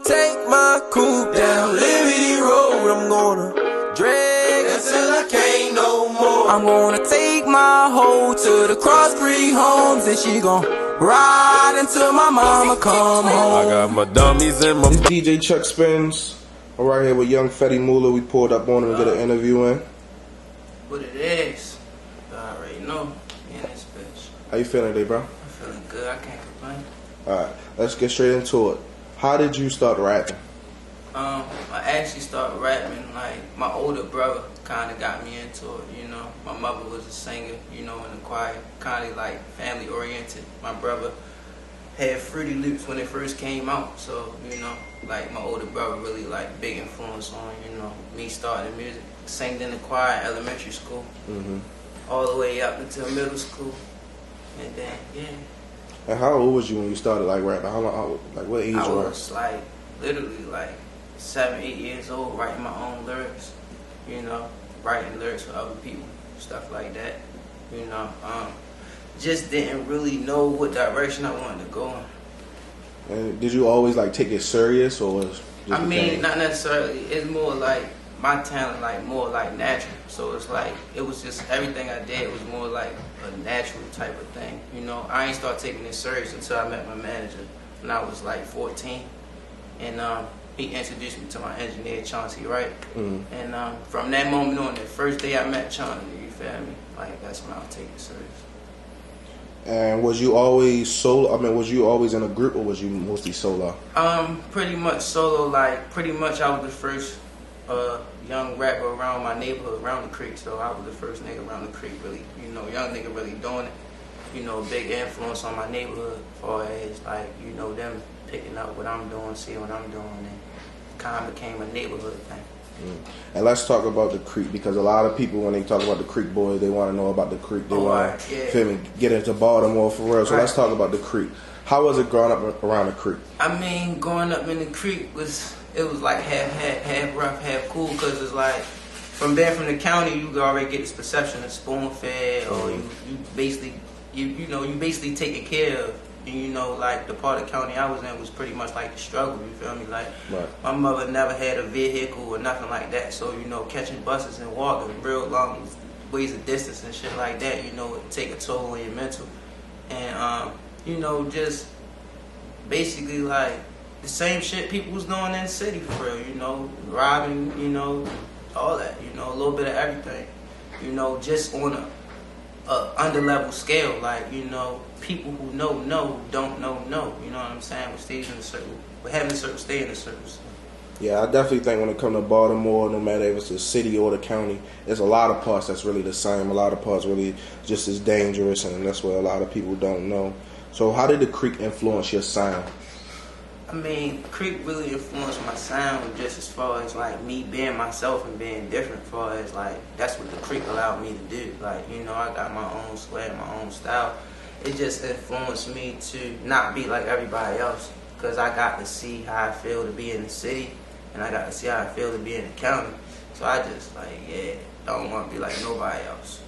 take my coupe down Liberty Road. I'm gonna drag until I can't no more. I'm gonna take my hoe to the Crossbreed Homes, and she gon' ride until my mama come home. I got my dummies in my... It's DJ Chuck Spins. I'm right here with young Fedi Mula. We pulled up on him to get an interview in. What it is, I already know. In this bitch. How you feeling today, bro? I'm feeling good. I can't complain. Alright, let's get straight into it. How did you start rapping? I actually started rapping, like, my older brother kind of got me into it, you know. My mother was a singer, you know, in the choir, kind of like family oriented. My brother had Fruity Loops when it first came out, so, you know, like, my older brother really, like, big influence on, you know, me starting music. Sang in the choir, elementary school, all the way up until middle school, and then, yeah. And how old was you when you started, like, rapping? How long, like, what age I were you? was, like, literally, like, 7, 8 years old, writing my own lyrics, you know, writing lyrics for other people, stuff like that, you know. Just didn't really know what direction I wanted to go in. And did you always, like, take it serious, or was I mean, not necessarily. It's more like my talent, like, more like natural. So it's like, it was just everything I did was more like a natural type of thing, you know. I ain't start taking it serious until I met my manager when I was like 14. And he introduced me to my engineer, Chauncey Wright. And from that moment on, the first day I met Chauncey, you feel me? Like, that's when I was taking it serious. And was you always solo? I mean, was you always in a group, or was you mostly solo? Pretty much solo. Like, pretty much I was the first young rapper around my neighborhood, around the creek. So I was the first nigga around the creek, really, you know, young nigga really doing it. You know, big influence on my neighborhood as far as, like, you know, them picking up what I'm doing, seeing what I'm doing, and kind of became a neighborhood thing. And let's talk about the creek, because a lot of people, when they talk about the Creek Boys, they want to know about the creek. They want to feel me, get into Baltimore for real. So let's talk about the creek. How was it growing up around the creek? I mean, growing up in the creek was like half rough, half cool, because it's like, from being from the county, you already get this perception of spoon fed, or you basically taken care of. And, you know, like, the part of the county I was in was pretty much like the struggle, you feel me? Like, my mother never had a vehicle or nothing like that, so, you know, catching buses and walking real long ways of distance and shit like that, you know, it take a toll on your mental. And, you know, just basically, like, the same shit people was doing in the city for real, you know, robbing, you know, all that, you know, a little bit of everything, you know, just on a under-level scale, like, you know, people who know, don't know, you know what I'm saying? We stays in the circle, we having the circle, stay in the circle. So. Yeah, I definitely think when it comes to Baltimore, no matter if it's the city or the county, there's a lot of parts that's really the same. A lot of parts really just as dangerous, and that's what a lot of people don't know. So how did the creek influence your sound? I mean, Creek really influenced my sound just as far as, like, me being myself and being different, as far as, like, that's what the Creek allowed me to do. Like, you know, I got my own swag, my own style. It just influenced me to not be like everybody else, because I got to see how I feel to be in the city, and I got to see how I feel to be in the county. So I just, like, yeah, don't want to be like nobody else.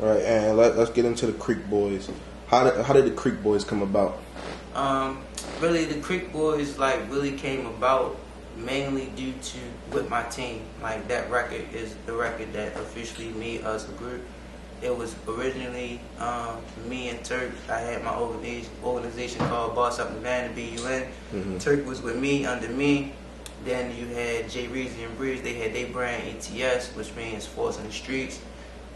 All right, and let's get into the Creek Boys. How did the Creek Boys come about? Really, the Creek Boys, like, really came about mainly due to with my team. Like, that record is the record that officially made us a group. It was originally me and Turk. I had my organization called Wassup and BUN. Turk was with me, under me. Then you had Jay Reezy and Bridge. They had their brand ETS, which means Force in the Streets.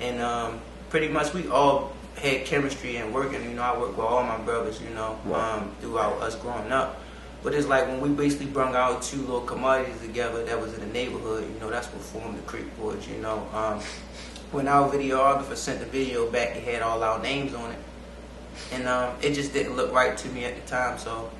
And pretty much we all had chemistry and working. You know, I worked with all my brothers, you know, throughout us growing up. But it's like when we basically brung our two little commodities together that was in the neighborhood, you know, that's what formed the Creek Boys, you know. When our videographer sent the video back, it had all our names on it. And it just didn't look right to me at the time, so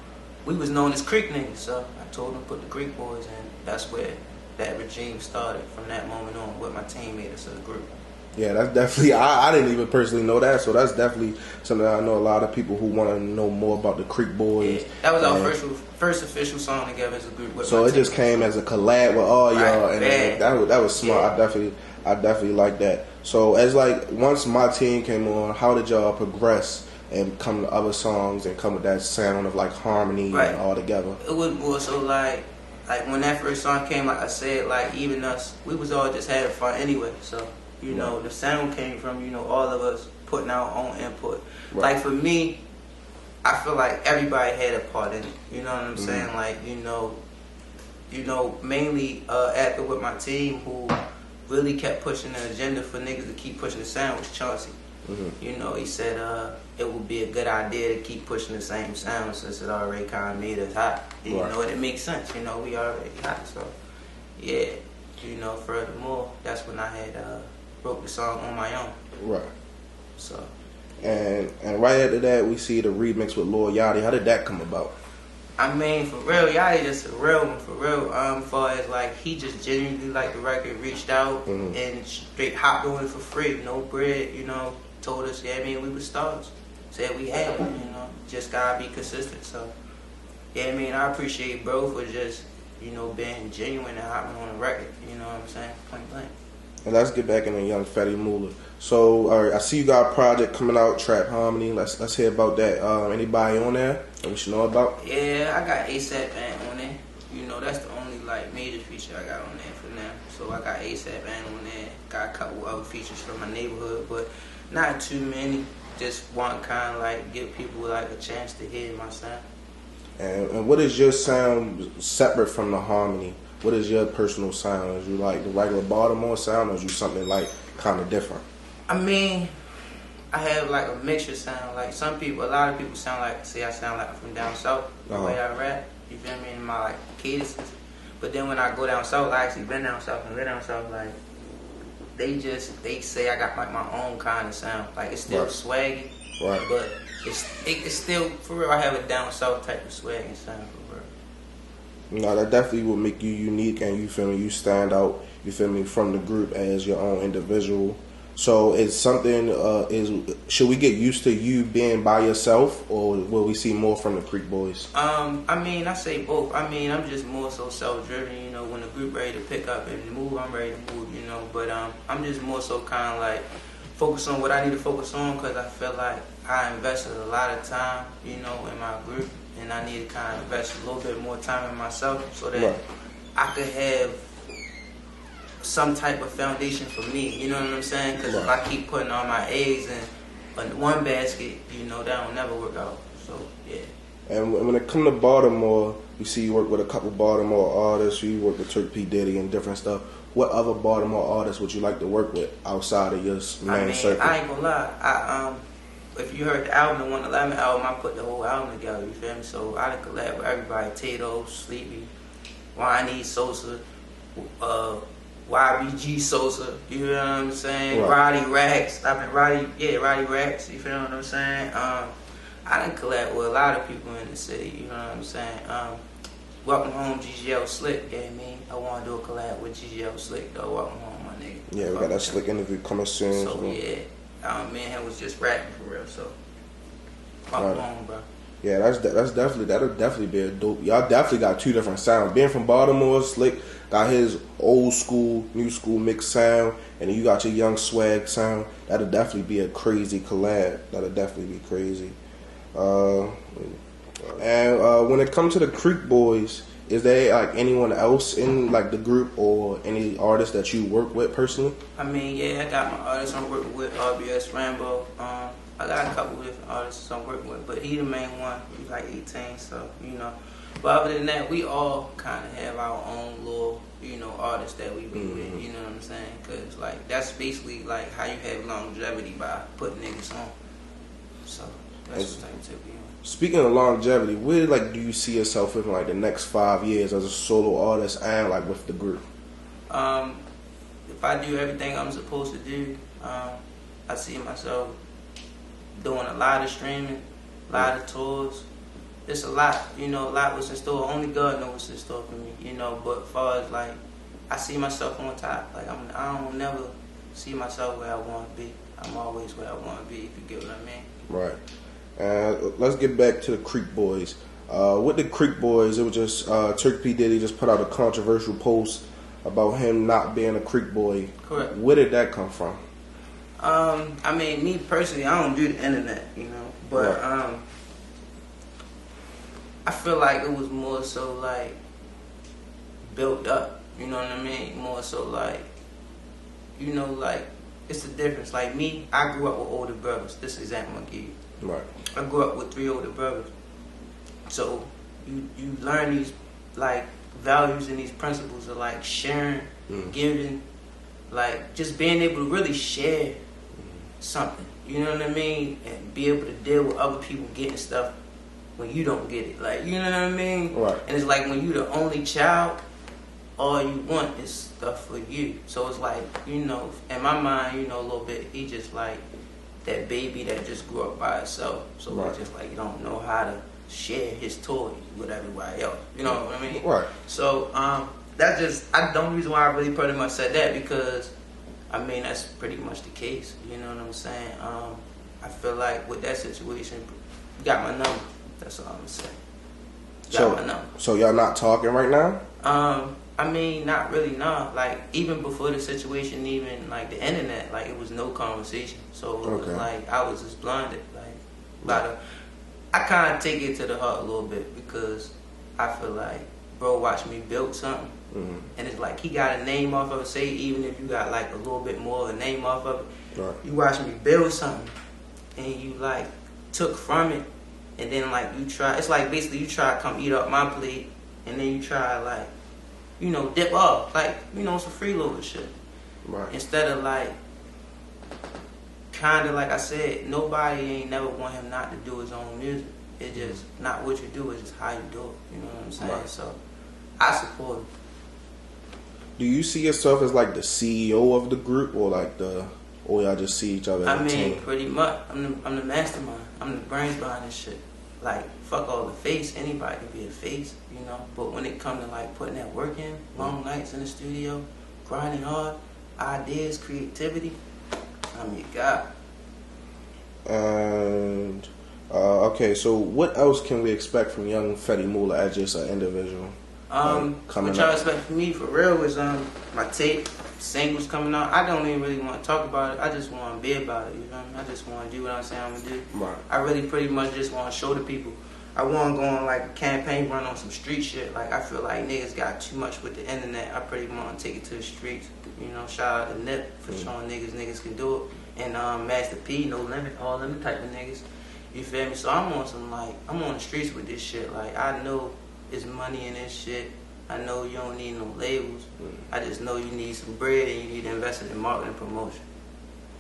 we was known as Creek niggas, so I told them to put the Creek Boys in. That's where that regime started. From that moment on, with my team made us a group. Yeah, that's definitely, I didn't even personally know that, so that's definitely something I know a lot of people who want to know more about the Creek Boys. Yeah, that was our first official song together as a group. With so it just came as a collab with all y'all, and that was smart. Yeah. I definitely like that. So as like, once my team came on, how did y'all progress and come to other songs and come with that sound of like harmony and all together? It was more so like, like when that first song came, like I said, like even us, we was all just having fun anyway. So you know, the sound came from all of us putting our own input. Right. Like for me, I feel like everybody had a part in it. You know what I'm saying? Like mainly after with my team who really kept pushing the agenda for niggas to keep pushing the sound was Chauncey. He said it would be a good idea to keep pushing the same sound since it already kind of made us hot. You know, and it makes sense. We already hot. So, yeah, furthermore, that's when I had wrote the song on my own. Right. So. And right after that, we see the remix with Lil Yachty. How did that come about? I mean, for real, Yachty just a real one, for real. Far as like, he just genuinely liked the record, reached out and straight hopped on it for free, no bread, told us, we were stars. Said we had it, just gotta be consistent. So, I appreciate bro for just, being genuine and hopping on the record, you know what I'm saying, point blank. And let's get back into Young Fedi Mula. So, all right, I see you got a project coming out, Trap Harmony. Let's hear about that. Anybody on there that we should know about? Yeah, I got ASAP Band on there. That's the only like major feature I got on there for now. So I got ASAP Band on there. Got a couple other features from my neighborhood, but not too many. Just want kind of like give people like a chance to hear my sound. And what is your sound separate from the Harmony? What is your personal sound? Is you like the regular Baltimore sound, or is you something like kind of different? I mean, I have like a mixture sound. Like a lot of people sound like, I sound like I'm from down south, the way I rap. You feel me? In my like cadences. But then when I go down south, I actually been down south and live down south. Like they say I got like my own kind of sound. Like it's still swaggy, but it's still for real. I have a down south type of swag and sound for real. No, that definitely will make you unique, and you feel me, you stand out, you feel me, from the group as your own individual. So it's something, should we get used to you being by yourself, or will we see more from the Creek Boys? I say both. I'm just more so self-driven, when the group ready to pick up and move, I'm ready to move, but I'm just more so kind of like focus on what I need to focus on, because I feel like I invested a lot of time, in my group, and I need to kind of invest a little bit more time in myself so that I could have some type of foundation for me, you know what I'm saying? Because if I keep putting all my eggs in one basket, that will never work out. So, yeah. And when it comes to Baltimore, we see you work with a couple Baltimore artists, you work with Turk, P. Diddy, and different stuff. What other Baltimore artists would you like to work with outside of your main circle? I ain't gonna lie. If you heard the album, the 111 album, I put the whole album together, you feel me? So I done collab with everybody, Tato, Sleepy, Wani, Sosa, YBG Sosa, you know what I'm saying? Roddy Racks, Roddy Racks, you feel what I'm saying? I done collab with a lot of people in the city, you know what I'm saying? Welcome Home, GGL Slick, I want to do a collab with GGL Slick, though. Welcome home, my nigga. Yeah, we got that Slick interview coming soon. So, me and him was just rapping for real, so welcome home, bro. Yeah, that'll definitely be a dope. Y'all definitely got two different sounds. Being from Baltimore, Slick got his old school, new school mixed sound, and then you got your young swag sound. That'll definitely be a crazy collab. That'll definitely be crazy. And when it comes to the Creek Boys, is there like anyone else in like the group or any artists that you work with personally? I got my artists I'm working with, RBS Rambo. I got a couple of different artists I'm working with, but he the main one. He's like 18, so But other than that, we all kind of have our own little, artists that we be with. You know what I'm saying? Cause like that's basically like how you have longevity by putting niggas on. So that's the type of tip we on. Speaking of longevity, where like do you see yourself in like the next 5 years as a solo artist and like with the group? If I do everything I'm supposed to do, I see myself doing a lot of streaming, a lot of tours. It's a lot, a lot was in store. Only God knows what's in store for me, But as far as like, I see myself on top. Like I don't never see myself where I want to be. I'm always where I want to be. If you get what I mean. Right. Let's get back to the Creek Boys. With the Creek Boys, it was just Turk P. Diddy just put out a controversial post about him not being a Creek Boy. Correct. Where did that come from? Me personally, I don't do the internet, but I feel like it was more so like built up. You know what I mean? More so like, you know, like it's the difference. Like me, I grew up with older brothers. This example I'm gonna give you. Right. I grew up with 3 older brothers. So you learn these like values and these principles of like sharing, giving, like just being able to really share something. You know what I mean? And be able to deal with other people getting stuff when you don't get it. Like, you know what I mean? Right. And it's like when you the only child, all you want is stuff for you. So it's like, you know, in my mind, you know, a little bit, he just like that baby that just grew up by itself. So right. it's just like you don't know how to share his toys with everybody else. You know what I mean? Right. So that's just the only reason why I really pretty much said that, because I mean that's pretty much the case. You know what I'm saying? I feel like with that situation, you got my number. That's all I'm gonna say. Got my number. So y'all not talking right now? I mean, not really, nah. Like, even before the situation, even, like, the internet, like, it was no conversation. So, it was like, I was just blinded. Like, I kind of take it to the heart a little bit, because I feel like, bro watched me build something. And it's like, he got a name off of it. Say, even if you got, like, a little bit more of a name off of it. Right. You watched me build something, and you, like, took from it. And then, like, you try, it's like, basically, you try to come eat up my plate, and then you try, like, you know, dip off, like, you know, some freeloader shit. Right. Instead of like, kind of like I said, nobody ain't never want him not to do his own music. It's just not what you do, it's just how you do it. You know what I'm saying? Right. So, I support him. Do you see yourself as like the CEO of the group, or like or y'all just see each other as a team? Pretty much. I'm the mastermind. I'm the brains behind this shit. Like, fuck all the face. Anybody can be a face, you know. But when it comes to like putting that work in, long nights in the studio, grinding hard, ideas, creativity, I'm your guy. And okay, so what else can we expect from young Fedi Mula as just an individual? What y'all expect from me for real is my tape, singles coming out. I don't even really want to talk about it. I just want to be about it. You know what I mean? I just want to do what I'm saying I'm gonna do. Right. I really pretty much just want to show the people. I want to go on like a campaign run on some street shit. Like, I feel like niggas got too much with the internet. I pretty much want to take it to the streets. You know, shout out to Nip for showing niggas can do it. And Master P, No Limit, all them type of niggas. You feel me? So I'm on some like, I'm on the streets with this shit. Like, I know there's money in this shit. I know you don't need no labels. I just know you need some bread and you need to invest in marketing and promotion.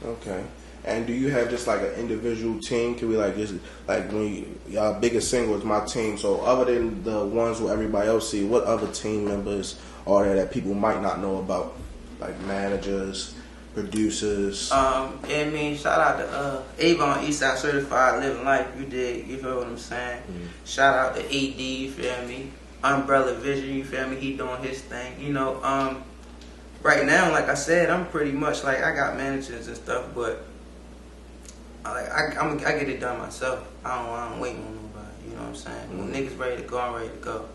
Okay. And do you have just like an individual team? Can we like just like when y'all biggest single is My Team? So other than the ones who everybody else see, what other team members are there that people might not know about? Like managers, producers. Yeah, I mean, shout out to Avon Eastside Certified Living Life. You dig? You feel what I'm saying? Shout out to AD. You feel me? Umbrella Vision. You feel me? He doing his thing. You know, right now, like I said, I'm pretty much like I got managers and stuff, but I get it done myself. I don't wait on nobody. You know what I'm saying? When niggas ready to go, I'm ready to go.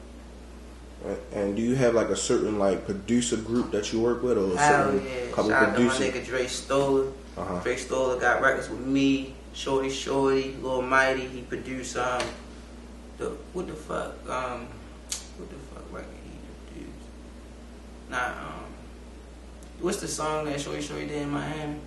And do you have like a certain like producer group that you work with, or a certain couple Shout producers? out to my nigga Dre Stoller. Dre Stoller got records with me, Shorty, Lil Mighty. He produced what the fuck record he produced? What's the song that Shorty did in Miami?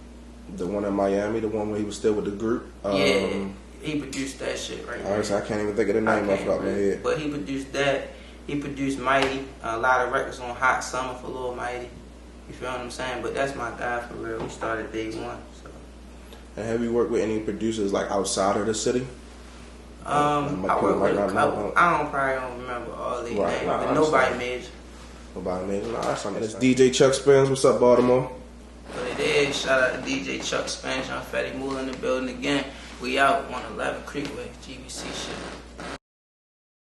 The one in Miami, the one where he was still with the group. Yeah, he produced that shit right there. So I can't even think of the name off the top of my head. But he produced that. He produced Mighty, a lot of records on Hot Summer for Lil Mighty. You feel what I'm saying? But that's my guy for real. We started day one. So. And have you worked with any producers like outside of the city? I work with a couple. I probably don't remember all their names, but nobody major. Nobody major. Nah, that's something. It's DJ Chuck Spence. What's up, Baltimore? But it is. Shout out to DJ Chuck Spence. I'm Fedi Mula in the building again. We out 111 Creekway, GBC shit.